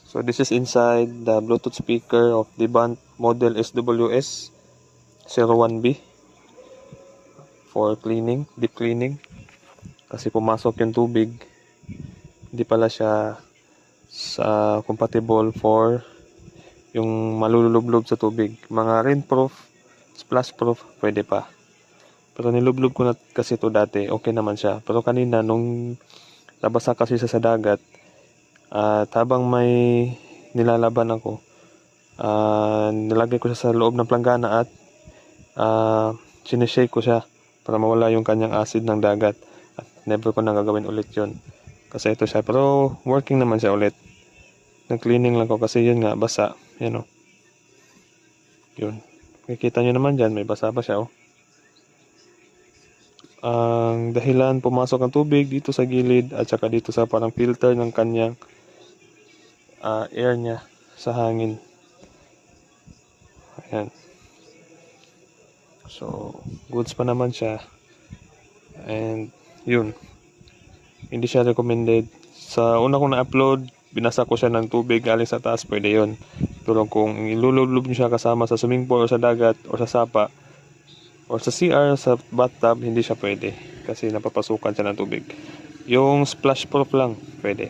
So this is inside the Bluetooth speaker of the Band model SWS 01B for cleaning, deep cleaning. Kasi pumasok yung tubig, hindi pala siya compatible for yung malulublob sa tubig. Mga rainproof, splash-proof, pwede pa. Pero nilublob ko na kasi ito dati, okay naman siya. Pero kanina, nung nabasa kasi siya sa dagat, at habang may nilalaban ako, nilagay ko siya sa loob ng planggana at sinishake ko siya para mawala yung kanyang acid ng dagat. At never ko na gagawin ulit yun. Kasi ito siya. Pero working naman siya ulit. Nag-cleaning lang ko kasi yun nga, basa. Yan o. Yun. Kikita nyo naman dyan, may basa pa siya o. Ang dahilan pumasok ang tubig dito sa gilid at saka dito sa parang filter ng kanyang air niya sa hangin. Ayan. So, goods pa naman siya. And, yun. Hindi siya recommended. Sa una kong na-upload, binasa ko siya ng tubig galing sa taas, pwede yun. Pero kung ilulublob nyo siya kasama sa swimming pool o sa dagat o sa sapa o sa CR, sa bathtub, hindi siya pwede. Kasi napapasukan siya ng tubig. Yung splash proof lang, pwede.